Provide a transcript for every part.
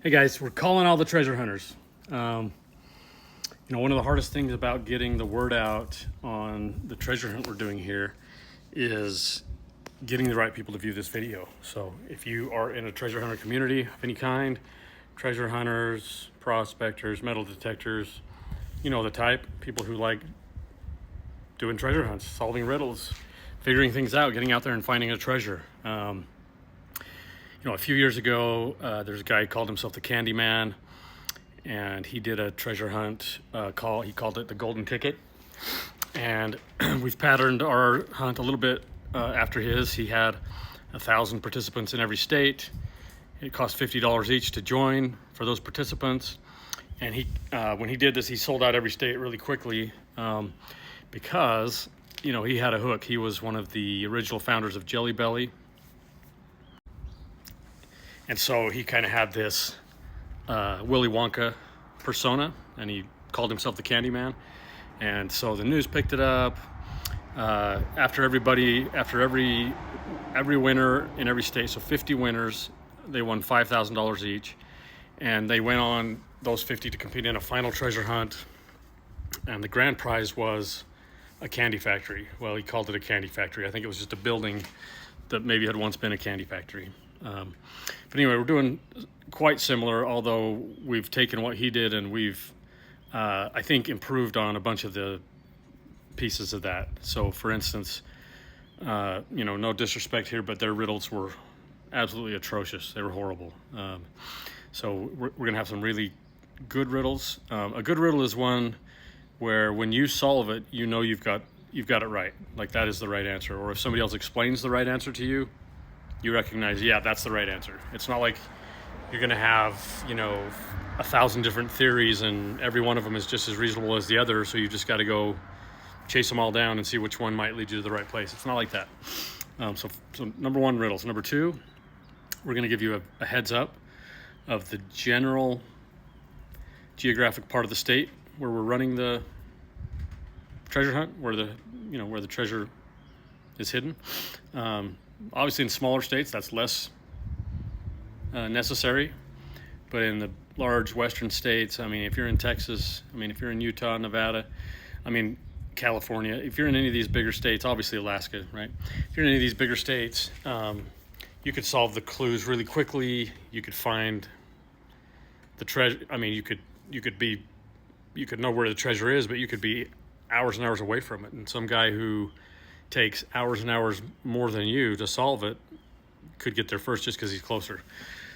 Hey guys, we're calling all the treasure hunters. One of the hardest things about getting the word out on the treasure hunt we're doing here is getting the right people to view this video. So if you are in a treasure hunter community of any kind, treasure hunters, prospectors, metal detectors, you know the type, people who like doing treasure hunts, solving riddles, figuring things out, getting out there and finding a treasure. A few years ago, there's a guy who called himself the Candyman, and he did a treasure hunt he called it the Golden Ticket. And we've patterned our hunt a little bit after his. He had 1,000 participants in every state. It cost $50 each to join for those participants. And when he did this, he sold out every state really quickly because, he had a hook. He was one of the original founders of Jelly Belly. And so he kind of had this Willy Wonka persona, and he called himself the Candyman. And so the news picked it up. After every winner in every state, so 50 winners, they won $5,000 each. And they went on, those 50, to compete in a final treasure hunt. And the grand prize was a candy factory. Well, he called it a candy factory. I think it was just a building that maybe had once been a candy factory. But anyway, we're doing quite similar, although we've taken what he did and we've, I think, improved on a bunch of the pieces of that. So, for instance, no disrespect here, but their riddles were absolutely atrocious. They were horrible. So we're going to have some really good riddles. A good riddle is one where when you solve it, you've got it right. Like, that is the right answer. Or if somebody else explains the right answer to you, you recognize, yeah, that's the right answer. It's not like you're going to have, 1,000 different theories and every one of them is just as reasonable as the other. So you just got to go chase them all down and see which one might lead you to the right place. It's not like that. So number one, riddles. Number two, we're going to give you a heads up of the general geographic part of the state where we're running the treasure hunt, where the treasure is hidden. Obviously in smaller states, that's less necessary. But in the large western states, if you're in Texas, if you're in Utah, Nevada, California, if you're in any of these bigger states, obviously Alaska, right? If you're in any of these bigger states, you could solve the clues really quickly. You could find the treasure. You could know where the treasure is, but you could be hours and hours away from it. And some guy who takes hours and hours more than you to solve it could get there first just because he's closer.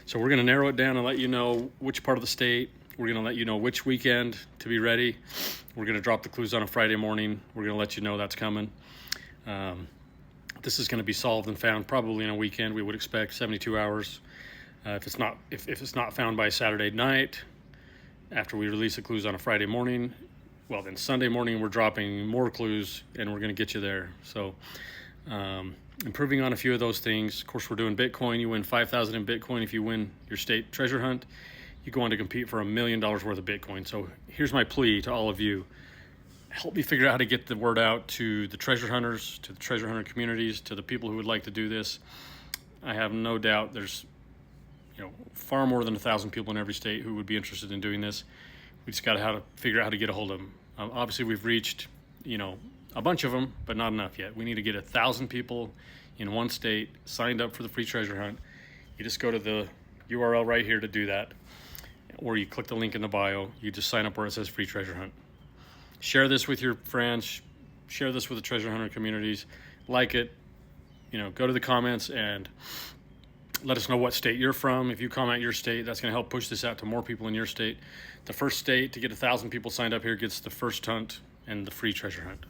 So we're going to narrow it down and let you know which part of the state. We're going to let you know which weekend to be ready. We're going to drop the clues on a Friday morning. We're going to let you know that's coming. This is going to be solved and found probably in a weekend. We would expect 72 hours. If it's not found by Saturday night, after we release the clues on a Friday morning, well, then Sunday morning we're dropping more clues and we're going to get you there. So improving on a few of those things. Of course, we're doing Bitcoin. You win $5,000 in Bitcoin if you win your state treasure hunt. You go on to compete for $1 million worth of Bitcoin. So here's my plea to all of you. Help me figure out how to get the word out to the treasure hunters, to the treasure hunter communities, to the people who would like to do this. I have no doubt there's far more than 1,000 people in every state who would be interested in doing this. We just got to figure out how to get a hold of them. Obviously, we've reached, a bunch of them, but not enough yet. We need to get 1,000 people in one state signed up for the free treasure hunt. You just go to the URL right here to do that, or you click the link in the bio. You just sign up where it says free treasure hunt. Share this with your friends. Share this with the treasure hunter communities. Like it. Go to the comments and let us know what state you're from. If you comment your state, that's going to help push this out to more people in your state. The first state to get 1,000 people signed up here gets the first hunt and the free treasure hunt.